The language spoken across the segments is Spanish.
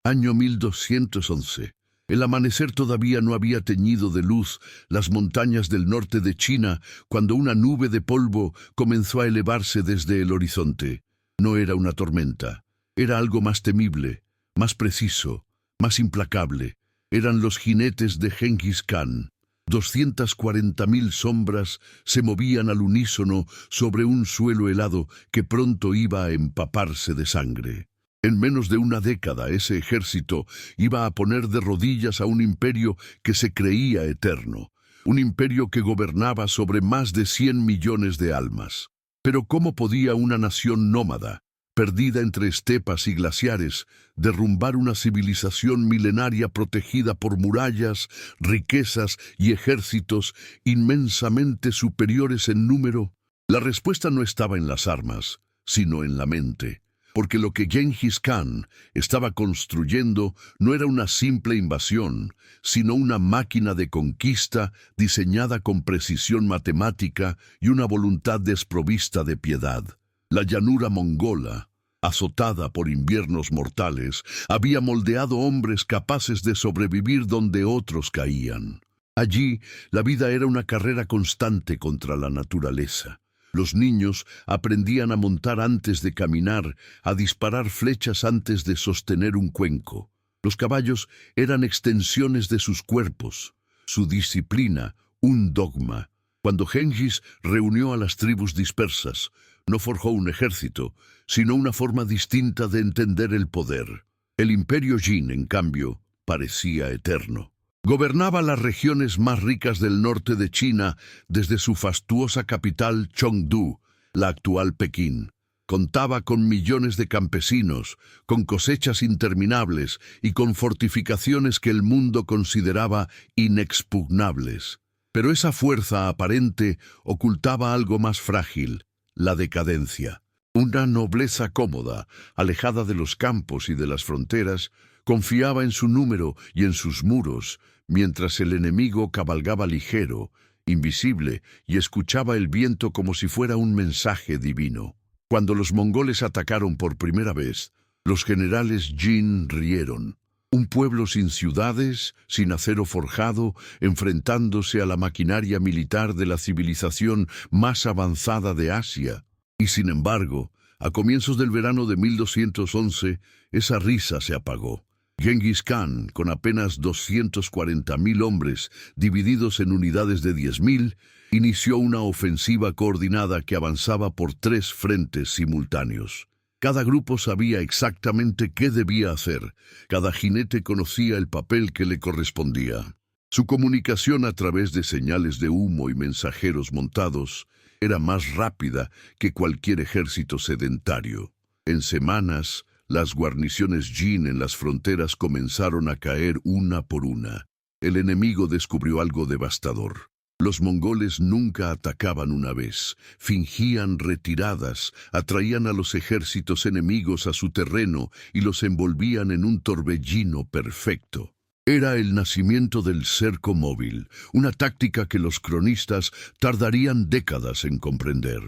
Año 1211. El amanecer todavía no había teñido de luz las montañas del norte de China cuando una nube de polvo comenzó a elevarse desde el horizonte. No era una tormenta, era algo más temible, más preciso, más implacable. Eran los jinetes de Gengis Khan. 240.000 sombras se movían al unísono sobre un suelo helado que pronto iba a empaparse de sangre. En menos de una década, ese ejército iba a poner de rodillas a un imperio que se creía eterno, un imperio que gobernaba sobre más de 100 millones de almas. Pero ¿cómo podía una nación nómada, perdida entre estepas y glaciares, derrumbar una civilización milenaria protegida por murallas, riquezas y ejércitos inmensamente superiores en número? La respuesta no estaba en las armas, sino en la mente. Porque lo que Gengis Khan estaba construyendo no era una simple invasión, sino una máquina de conquista diseñada con precisión matemática y una voluntad desprovista de piedad. La llanura mongola, azotada por inviernos mortales, había moldeado hombres capaces de sobrevivir donde otros caían. Allí, la vida era una carrera constante contra la naturaleza. Los niños aprendían a montar antes de caminar, a disparar flechas antes de sostener un cuenco. Los caballos eran extensiones de sus cuerpos, su disciplina, un dogma. Cuando Gengis reunió a las tribus dispersas, no forjó un ejército, sino una forma distinta de entender el poder. El imperio Jin, en cambio, parecía eterno. Gobernaba las regiones más ricas del norte de China desde su fastuosa capital Chengdu, la actual Pekín. Contaba con millones de campesinos, con cosechas interminables y con fortificaciones que el mundo consideraba inexpugnables. Pero esa fuerza aparente ocultaba algo más frágil, la decadencia. Una nobleza cómoda, alejada de los campos y de las fronteras, confiaba en su número y en sus muros, mientras el enemigo cabalgaba ligero, invisible, y escuchaba el viento como si fuera un mensaje divino. Cuando los mongoles atacaron por primera vez, los generales Jin rieron. Un pueblo sin ciudades, sin acero forjado, enfrentándose a la maquinaria militar de la civilización más avanzada de Asia. Y sin embargo, a comienzos del verano de 1211, esa risa se apagó. Gengis Khan, con apenas 240.000 hombres divididos en unidades de 10.000, inició una ofensiva coordinada que avanzaba por 3 frentes simultáneos. Cada grupo sabía exactamente qué debía hacer, cada jinete conocía el papel que le correspondía. Su comunicación a través de señales de humo y mensajeros montados era más rápida que cualquier ejército sedentario. En semanas, las guarniciones Jin en las fronteras comenzaron a caer una por una. El enemigo descubrió algo devastador. Los mongoles nunca atacaban una vez, fingían retiradas, atraían a los ejércitos enemigos a su terreno y los envolvían en un torbellino perfecto. Era el nacimiento del cerco móvil, una táctica que los cronistas tardarían décadas en comprender.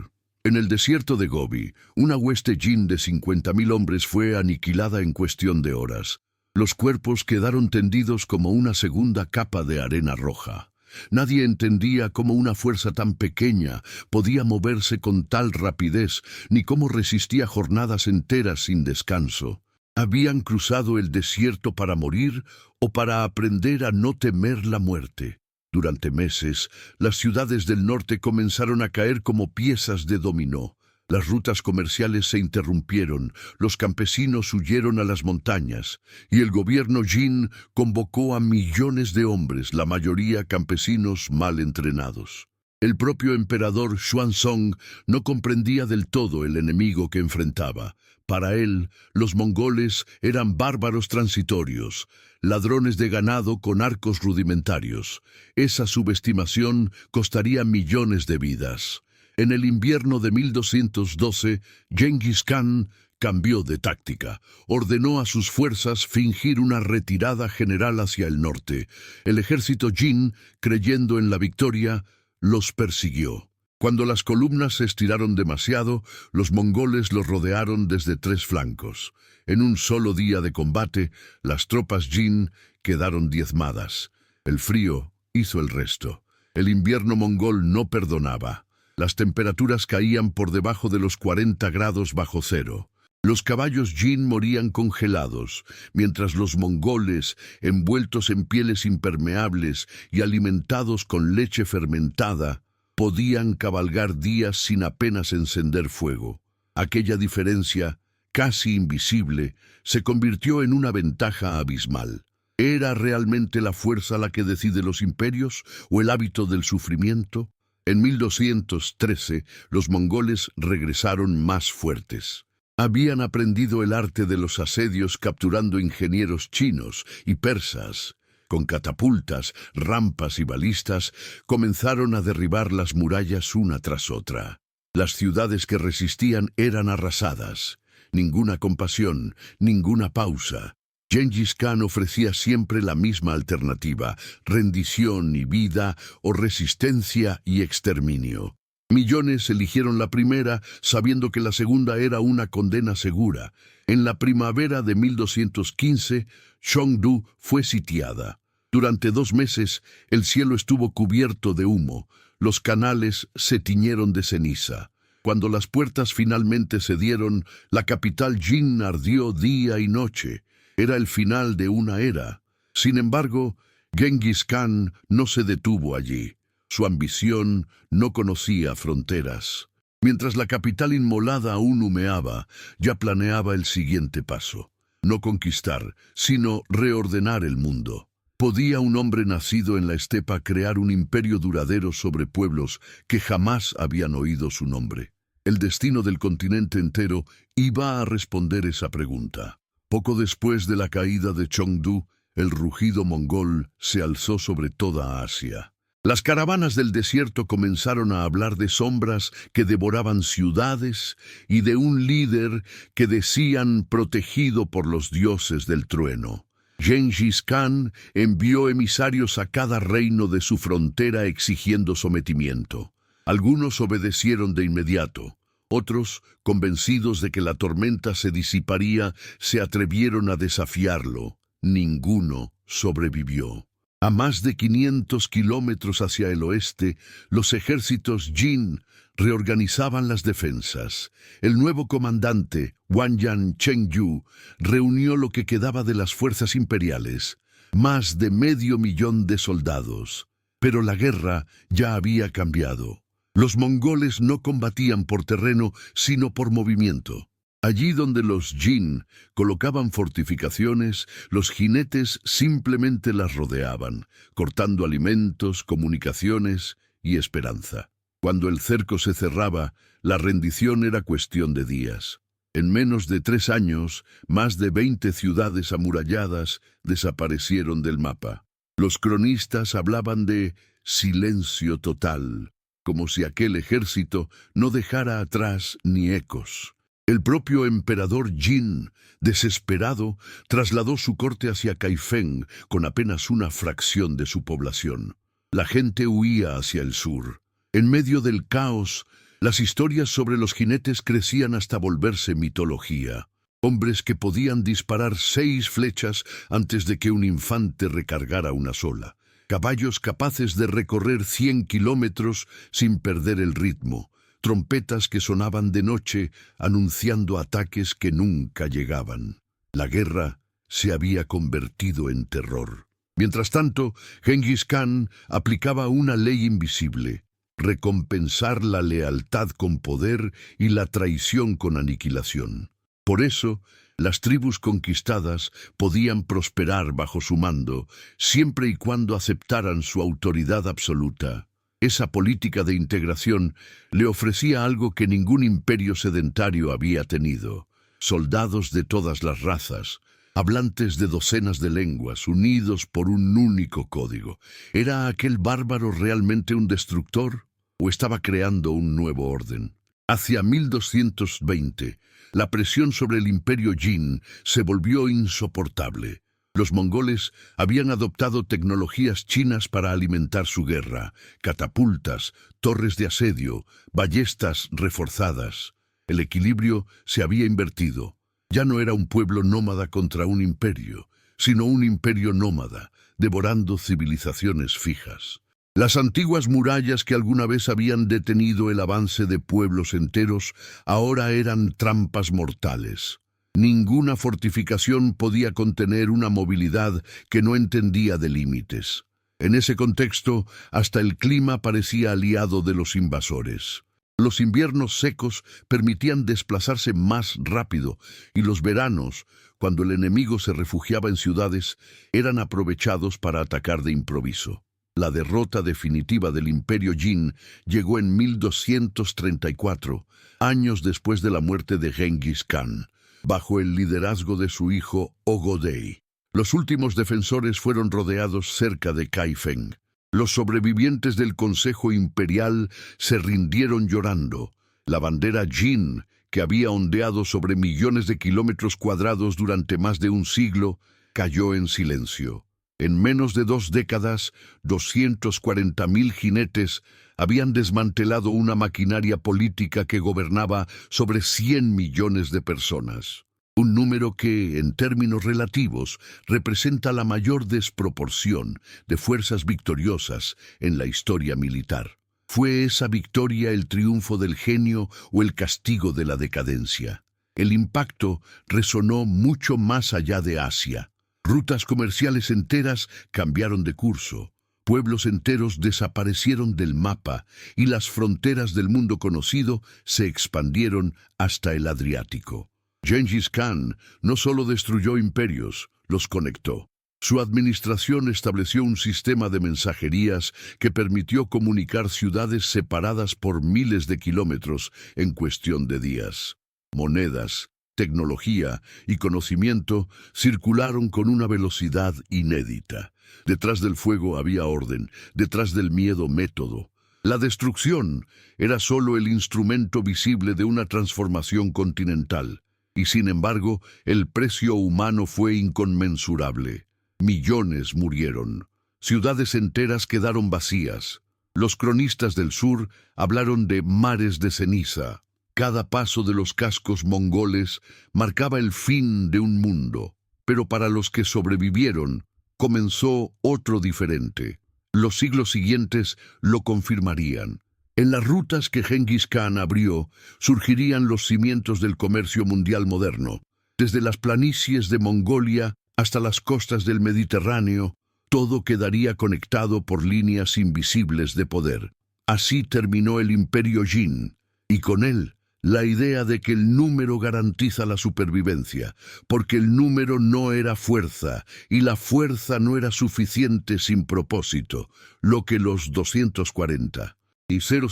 En el desierto de Gobi, una hueste Jin de 50.000 hombres fue aniquilada en cuestión de horas. Los cuerpos quedaron tendidos como una segunda capa de arena roja. Nadie entendía cómo una fuerza tan pequeña podía moverse con tal rapidez, ni cómo resistía jornadas enteras sin descanso. ¿Habían cruzado el desierto para morir o para aprender a no temer la muerte? Durante meses, las ciudades del norte comenzaron a caer como piezas de dominó. Las rutas comerciales se interrumpieron, los campesinos huyeron a las montañas, y el gobierno Jin convocó a millones de hombres, la mayoría campesinos mal entrenados. El propio emperador Xuanzong no comprendía del todo el enemigo que enfrentaba. Para él, los mongoles eran bárbaros transitorios, ladrones de ganado con arcos rudimentarios. Esa subestimación costaría millones de vidas. En el invierno de 1212, Gengis Khan cambió de táctica. Ordenó a sus fuerzas fingir una retirada general hacia el norte. El ejército Jin, creyendo en la victoria, los persiguió. Cuando las columnas se estiraron demasiado, los mongoles los rodearon desde 3 flancos. En un solo día de combate, las tropas Jin quedaron diezmadas. El frío hizo el resto. El invierno mongol no perdonaba. Las temperaturas caían por debajo de los 40 grados bajo cero. Los caballos Jin morían congelados, mientras los mongoles, envueltos en pieles impermeables y alimentados con leche fermentada, podían cabalgar días sin apenas encender fuego. Aquella diferencia, casi invisible, se convirtió en una ventaja abismal. ¿Era realmente la fuerza la que decide los imperios o el hábito del sufrimiento? En 1213, los mongoles regresaron más fuertes. Habían aprendido el arte de los asedios capturando ingenieros chinos y persas. Con catapultas, rampas y balistas, comenzaron a derribar las murallas una tras otra. Las ciudades que resistían eran arrasadas. Ninguna compasión, ninguna pausa. Gengis Khan ofrecía siempre la misma alternativa: rendición y vida o resistencia y exterminio. Millones eligieron la primera, sabiendo que la segunda era una condena segura. En la primavera de 1215, Chengdu fue sitiada. Durante 2 meses, el cielo estuvo cubierto de humo. Los canales se tiñeron de ceniza. Cuando las puertas finalmente cedieron, la capital Jin ardió día y noche. Era el final de una era. Sin embargo, Gengis Khan no se detuvo allí. Su ambición no conocía fronteras. Mientras la capital inmolada aún humeaba, ya planeaba el siguiente paso. No conquistar, sino reordenar el mundo. ¿Podía un hombre nacido en la estepa crear un imperio duradero sobre pueblos que jamás habían oído su nombre? El destino del continente entero iba a responder esa pregunta. Poco después de la caída de Chengdu, el rugido mongol se alzó sobre toda Asia. Las caravanas del desierto comenzaron a hablar de sombras que devoraban ciudades y de un líder que decían protegido por los dioses del trueno. Gengis Khan envió emisarios a cada reino de su frontera exigiendo sometimiento. Algunos obedecieron de inmediato. Otros, convencidos de que la tormenta se disiparía, se atrevieron a desafiarlo. Ninguno sobrevivió. A más de 500 kilómetros hacia el oeste, los ejércitos Jin reorganizaban las defensas. El nuevo comandante, Wanyan Chengyu, reunió lo que quedaba de las fuerzas imperiales, más de 500,000 de soldados. Pero la guerra ya había cambiado. Los mongoles no combatían por terreno, sino por movimiento. Allí donde los Jin colocaban fortificaciones, los jinetes simplemente las rodeaban, cortando alimentos, comunicaciones y esperanza. Cuando el cerco se cerraba, la rendición era cuestión de días. En menos de 3 años, más de 20 ciudades amuralladas desaparecieron del mapa. Los cronistas hablaban de silencio total, como si aquel ejército no dejara atrás ni ecos. El propio emperador Jin, desesperado, trasladó su corte hacia Kaifeng con apenas una fracción de su población. La gente huía hacia el sur. En medio del caos, las historias sobre los jinetes crecían hasta volverse mitología. Hombres que podían disparar 6 flechas antes de que un infante recargara una sola. Caballos capaces de recorrer 100 kilómetros sin perder el ritmo. Trompetas que sonaban de noche anunciando ataques que nunca llegaban. La guerra se había convertido en terror. Mientras tanto, Gengis Khan aplicaba una ley invisible: recompensar la lealtad con poder y la traición con aniquilación. Por eso, las tribus conquistadas podían prosperar bajo su mando, siempre y cuando aceptaran su autoridad absoluta. Esa política de integración le ofrecía algo que ningún imperio sedentario había tenido: soldados de todas las razas, hablantes de docenas de lenguas, unidos por un único código. ¿Era aquel bárbaro realmente un destructor o estaba creando un nuevo orden? Hacia 1220, la presión sobre el imperio Jin se volvió insoportable. Los mongoles habían adoptado tecnologías chinas para alimentar su guerra: catapultas, torres de asedio, ballestas reforzadas. El equilibrio se había invertido. Ya no era un pueblo nómada contra un imperio, sino un imperio nómada, devorando civilizaciones fijas. Las antiguas murallas que alguna vez habían detenido el avance de pueblos enteros ahora eran trampas mortales. Ninguna fortificación podía contener una movilidad que no entendía de límites. En ese contexto, hasta el clima parecía aliado de los invasores. Los inviernos secos permitían desplazarse más rápido, y los veranos, cuando el enemigo se refugiaba en ciudades, eran aprovechados para atacar de improviso. La derrota definitiva del Imperio Jin llegó en 1234, años después de la muerte de Genghis Khan, bajo el liderazgo de su hijo Ögödei. Los últimos defensores fueron rodeados cerca de Kaifeng. Los sobrevivientes del Consejo Imperial se rindieron llorando. La bandera Jin, que había ondeado sobre millones de kilómetros cuadrados durante más de un siglo, cayó en silencio. En menos de 2 décadas, 240.000 jinetes habían desmantelado una maquinaria política que gobernaba sobre 100 millones de personas. Un número que, en términos relativos, representa la mayor desproporción de fuerzas victoriosas en la historia militar. ¿Fue esa victoria el triunfo del genio o el castigo de la decadencia? El impacto resonó mucho más allá de Asia. Rutas comerciales enteras cambiaron de curso, pueblos enteros desaparecieron del mapa y las fronteras del mundo conocido se expandieron hasta el Adriático. Genghis Khan no solo destruyó imperios, los conectó. Su administración estableció un sistema de mensajerías que permitió comunicar ciudades separadas por miles de kilómetros en cuestión de días. Monedas, tecnología y conocimiento circularon con una velocidad inédita. Detrás del fuego había orden, detrás del miedo método. La destrucción era solo el instrumento visible de una transformación continental, y sin embargo el precio humano fue inconmensurable. Millones murieron. Ciudades enteras quedaron vacías. Los cronistas del sur hablaron de mares de ceniza. Cada paso de los cascos mongoles marcaba el fin de un mundo, pero para los que sobrevivieron, comenzó otro diferente. Los siglos siguientes lo confirmarían. En las rutas que Genghis Khan abrió, surgirían los cimientos del comercio mundial moderno. Desde las planicies de Mongolia hasta las costas del Mediterráneo, todo quedaría conectado por líneas invisibles de poder. Así terminó el Imperio Jin, y con él, la idea de que el número garantiza la supervivencia, porque el número no era fuerza, y la fuerza no era suficiente sin propósito, lo que los 240 y 000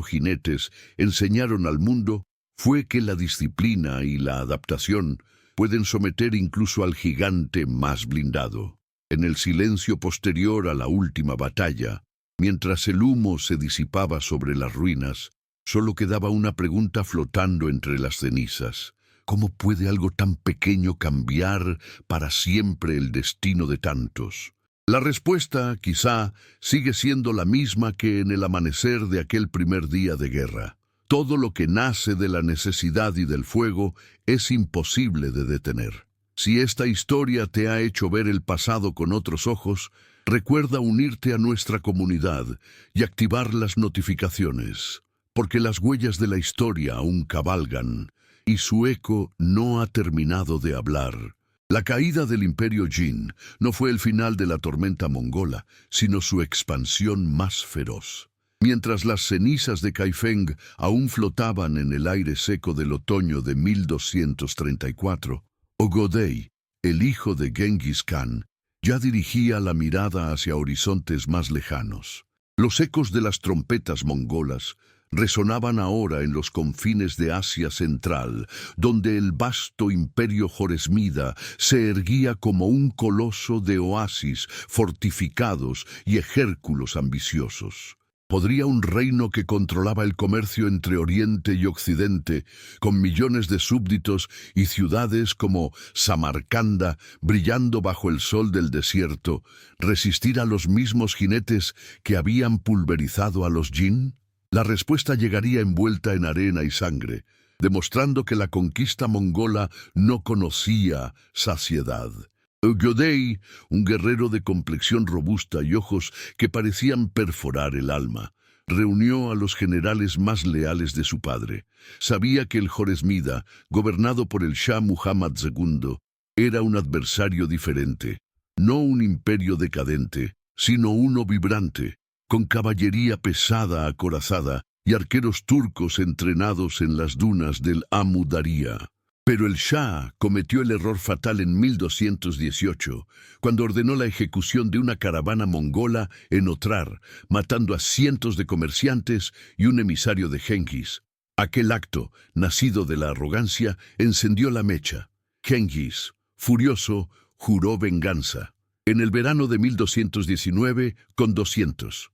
jinetes enseñaron al mundo fue que la disciplina y la adaptación pueden someter incluso al gigante más blindado. En el silencio posterior a la última batalla, mientras el humo se disipaba sobre las ruinas, solo quedaba una pregunta flotando entre las cenizas. ¿Cómo puede algo tan pequeño cambiar para siempre el destino de tantos? La respuesta, quizá, sigue siendo la misma que en el amanecer de aquel primer día de guerra. Todo lo que nace de la necesidad y del fuego es imposible de detener. Si esta historia te ha hecho ver el pasado con otros ojos, recuerda unirte a nuestra comunidad y activar las notificaciones, porque las huellas de la historia aún cabalgan y su eco no ha terminado de hablar. La caída del Imperio Jin no fue el final de la tormenta mongola, sino su expansión más feroz. Mientras las cenizas de Kaifeng aún flotaban en el aire seco del otoño de 1234, Ögödei, el hijo de Genghis Khan, ya dirigía la mirada hacia horizontes más lejanos. Los ecos de las trompetas mongolas resonaban ahora en los confines de Asia Central, donde el vasto imperio joresmida se erguía como un coloso de oasis fortificados y ejérculos ambiciosos. ¿Podría un reino que controlaba el comercio entre Oriente y Occidente, con millones de súbditos y ciudades como Samarcanda brillando bajo el sol del desierto, resistir a los mismos jinetes que habían pulverizado a los jin? La respuesta llegaría envuelta en arena y sangre, demostrando que la conquista mongola no conocía saciedad. Ögödei, un guerrero de complexión robusta y ojos que parecían perforar el alma, reunió a los generales más leales de su padre. Sabía que el Joresmida, gobernado por el Shah Muhammad II, era un adversario diferente, no un imperio decadente, sino uno vibrante, con caballería pesada acorazada y arqueros turcos entrenados en las dunas del Amu Daria. Pero el Shah cometió el error fatal en 1218, cuando ordenó la ejecución de una caravana mongola en Otrar, matando a cientos de comerciantes y un emisario de Genghis. Aquel acto, nacido de la arrogancia, encendió la mecha. Genghis, furioso, juró venganza. En el verano de 1219, con 200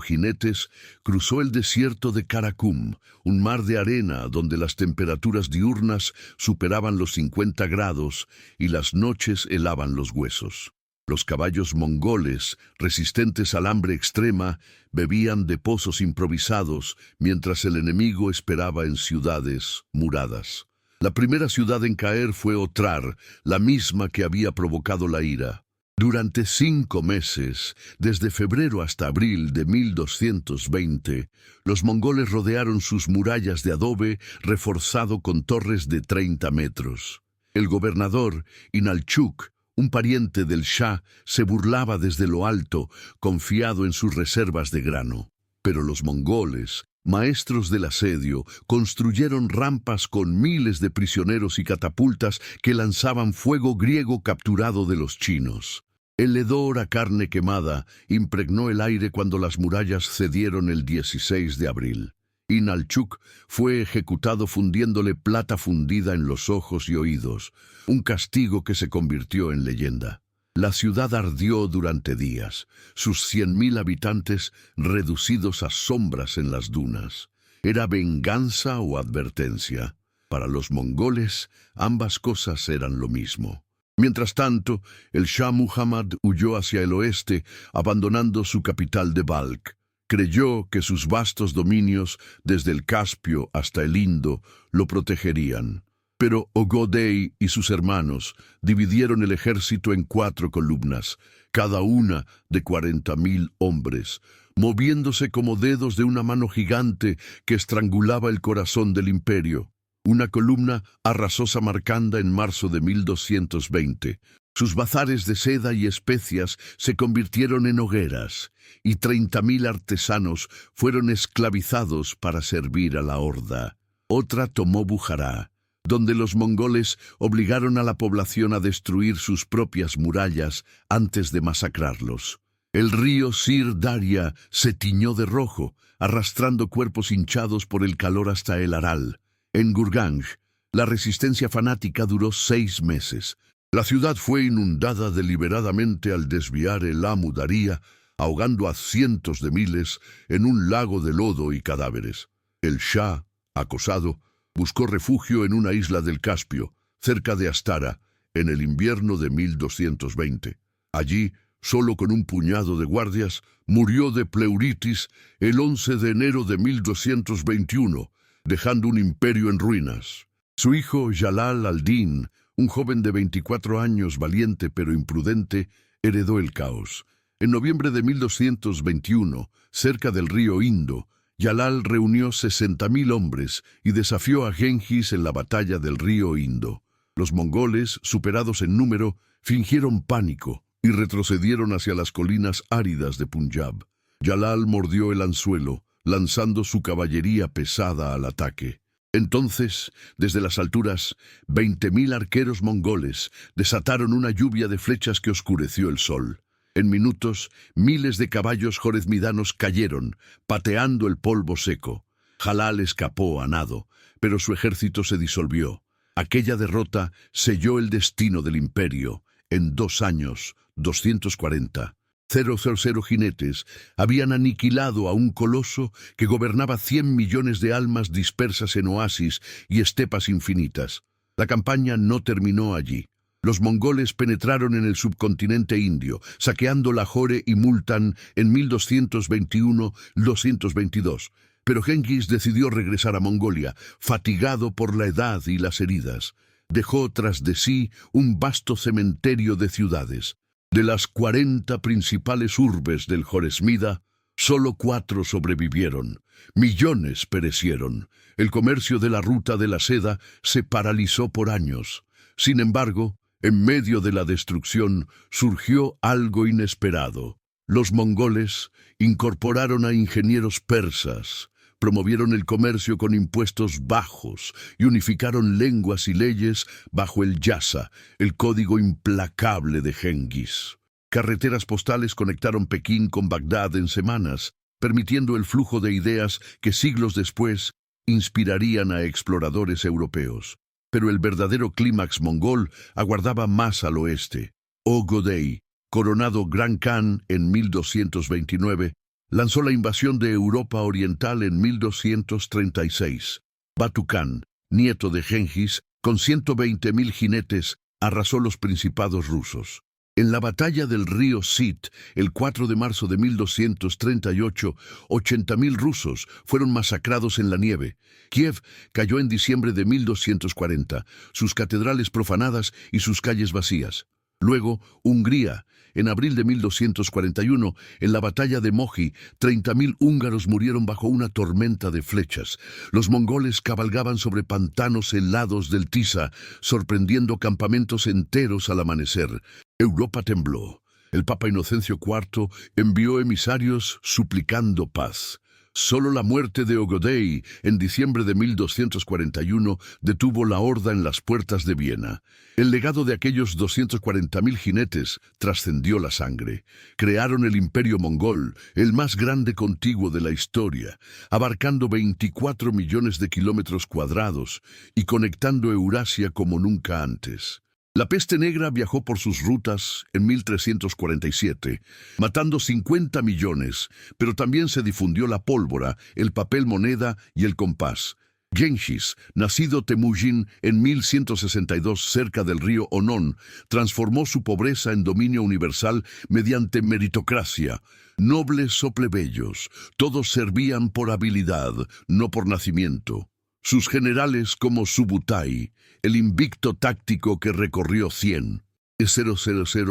jinetes, cruzó el desierto de Karakum, un mar de arena donde las temperaturas diurnas superaban los 50 grados y las noches helaban los huesos. Los caballos mongoles, resistentes al hambre extrema, bebían de pozos improvisados mientras el enemigo esperaba en ciudades muradas. La primera ciudad en caer fue Otrar, la misma que había provocado la ira. Durante 5 meses, desde febrero hasta abril de 1220, los mongoles rodearon sus murallas de adobe reforzado con torres de 30 metros. El gobernador, Inalchuk, un pariente del Shah, se burlaba desde lo alto, confiado en sus reservas de grano. Pero los mongoles, maestros del asedio, construyeron rampas con miles de prisioneros y catapultas que lanzaban fuego griego capturado de los chinos. El hedor a carne quemada impregnó el aire cuando las murallas cedieron el 16 de abril. Inalchuk fue ejecutado fundiéndole plata fundida en los ojos y oídos, un castigo que se convirtió en leyenda. La ciudad ardió durante días, sus 100.000 habitantes reducidos a sombras en las dunas. ¿Era venganza o advertencia? Para los mongoles, ambas cosas eran lo mismo. Mientras tanto, el Shah Muhammad huyó hacia el oeste, abandonando su capital de Balkh. Creyó que sus vastos dominios, desde el Caspio hasta el Indo, lo protegerían. Pero Ögödei y sus hermanos dividieron el ejército en 4 columnas, cada una de 40.000 hombres, moviéndose como dedos de una mano gigante que estrangulaba el corazón del imperio. Una columna arrasó Samarcanda en marzo de 1220. Sus bazares de seda y especias se convirtieron en hogueras, y 30.000 artesanos fueron esclavizados para servir a la horda. Otra tomó Bujará, donde los mongoles obligaron a la población a destruir sus propias murallas antes de masacrarlos. El río Sir Daria se tiñó de rojo, arrastrando cuerpos hinchados por el calor hasta el Aral. En Gurganj, la resistencia fanática duró 6 meses. La ciudad fue inundada deliberadamente al desviar el Amu Daria, ahogando a cientos de miles en un lago de lodo y cadáveres. El Shah, acosado, buscó refugio en una isla del Caspio, cerca de Astara, en el invierno de 1220. Allí, solo con un puñado de guardias, murió de pleuritis el 11 de enero de 1221, dejando un imperio en ruinas. Su hijo Jalal al-Din, un joven de 24 años, valiente pero imprudente, heredó el caos. En noviembre de 1221, cerca del río Indo, Jalal reunió 60.000 hombres y desafió a Genghis en la batalla del río Indo. Los mongoles, superados en número, fingieron pánico y retrocedieron hacia las colinas áridas de Punjab. Jalal mordió el anzuelo, lanzando su caballería pesada al ataque. Entonces, desde las alturas, 20.000 arqueros mongoles desataron una lluvia de flechas que oscureció el sol. En minutos, miles de caballos joresmidanos cayeron, pateando el polvo seco. Jalal escapó a nado, pero su ejército se disolvió. Aquella derrota selló el destino del imperio. En 2 años, 240, 000 jinetes habían aniquilado a un coloso que gobernaba 100 millones de almas dispersas en oasis y estepas infinitas. La campaña no terminó allí. Los mongoles penetraron en el subcontinente indio, saqueando Lahore y Multán en 1221-222. Pero Genghis decidió regresar a Mongolia, fatigado por la edad y las heridas. Dejó tras de sí un vasto cementerio de ciudades. De las 40 principales urbes del Joresmida, solo 4 sobrevivieron. Millones perecieron. El comercio de la ruta de la seda se paralizó por años. Sin embargo, en medio de la destrucción surgió algo inesperado. Los mongoles incorporaron a ingenieros persas, promovieron el comercio con impuestos bajos y unificaron lenguas y leyes bajo el yasa, el código implacable de Genghis. Carreteras postales conectaron Pekín con Bagdad en semanas, permitiendo el flujo de ideas que siglos después inspirarían a exploradores europeos. Pero el verdadero clímax mongol aguardaba más al oeste. Ögödei, coronado Gran Khan en 1229, lanzó la invasión de Europa Oriental en 1236. Batu Khan, nieto de Genghis, con 120.000 jinetes, arrasó los principados rusos. En la batalla del río Sit, el 4 de marzo de 1238, 80.000 rusos fueron masacrados en la nieve. Kiev cayó en diciembre de 1240, sus catedrales profanadas y sus calles vacías. Luego, Hungría. En abril de 1241, en la batalla de Mohi, 30.000 húngaros murieron bajo una tormenta de flechas. Los mongoles cabalgaban sobre pantanos helados del Tisa, sorprendiendo campamentos enteros al amanecer. Europa tembló. El Papa Inocencio IV envió emisarios suplicando paz. Solo la muerte de Ögödei en diciembre de 1241 detuvo la horda en las puertas de Viena. El legado de aquellos 240.000 jinetes trascendió la sangre. Crearon el Imperio Mongol, el más grande contiguo de la historia, abarcando 24 millones de kilómetros cuadrados y conectando Eurasia como nunca antes. La peste negra viajó por sus rutas en 1347, matando 50 millones, pero también se difundió la pólvora, el papel moneda y el compás. Genghis, nacido Temujin en 1162 cerca del río Onón, transformó su pobreza en dominio universal mediante meritocracia. Nobles o plebeyos, todos servían por habilidad, no por nacimiento. Sus generales como Subutai, el invicto táctico que recorrió 100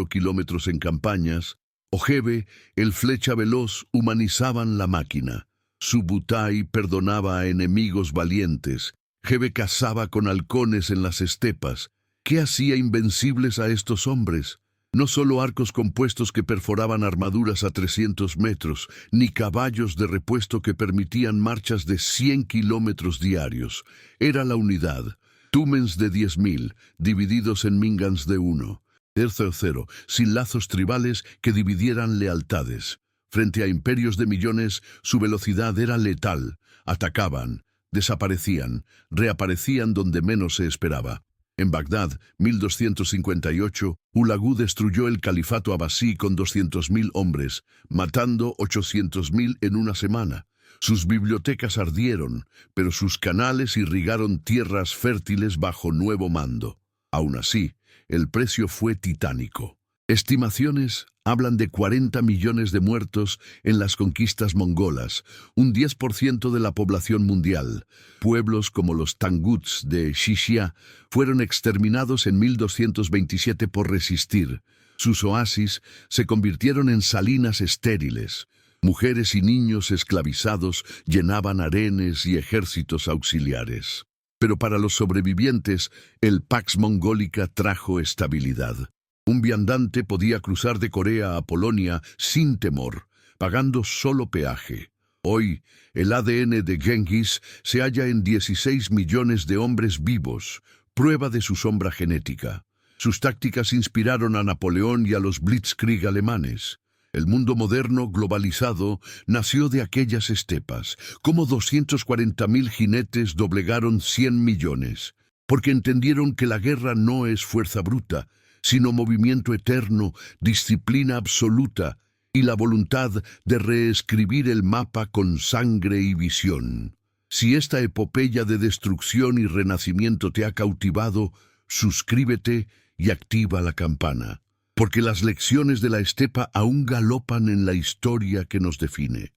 kilómetros en campañas, o Hebe, el flecha veloz, humanizaban la máquina. Subutai perdonaba a enemigos valientes. Hebe cazaba con halcones en las estepas. ¿Qué hacía invencibles a estos hombres? No solo arcos compuestos que perforaban armaduras a 300 metros, ni caballos de repuesto que permitían marchas de 100 kilómetros diarios. Era la unidad. Túmens de 10.000, divididos en mingans de 1. Tercero, sin lazos tribales que dividieran lealtades. Frente a imperios de millones, su velocidad era letal. Atacaban, desaparecían, reaparecían donde menos se esperaba. En Bagdad, 1258, Hulagu destruyó el califato abasí con 200.000 hombres, matando 800.000 en una semana. Sus bibliotecas ardieron, pero sus canales irrigaron tierras fértiles bajo nuevo mando. Aún así, el precio fue titánico. Estimaciones hablan de 40 millones de muertos en las conquistas mongolas, un 10% de la población mundial. Pueblos como los Tanguts de Xixia fueron exterminados en 1227 por resistir. Sus oasis se convirtieron en salinas estériles. Mujeres y niños esclavizados llenaban harenes y ejércitos auxiliares. Pero para los sobrevivientes, el Pax Mongolica trajo estabilidad. Un viandante podía cruzar de Corea a Polonia sin temor, pagando solo peaje. Hoy, el ADN de Genghis se halla en 16 millones de hombres vivos, prueba de su sombra genética. Sus tácticas inspiraron a Napoleón y a los Blitzkrieg alemanes. El mundo moderno, globalizado, nació de aquellas estepas. Como 240.000 jinetes doblegaron 100 millones, porque entendieron que la guerra no es fuerza bruta, sino movimiento eterno, disciplina absoluta y la voluntad de reescribir el mapa con sangre y visión. Si esta epopeya de destrucción y renacimiento te ha cautivado, suscríbete y activa la campana, porque las lecciones de la estepa aún galopan en la historia que nos define.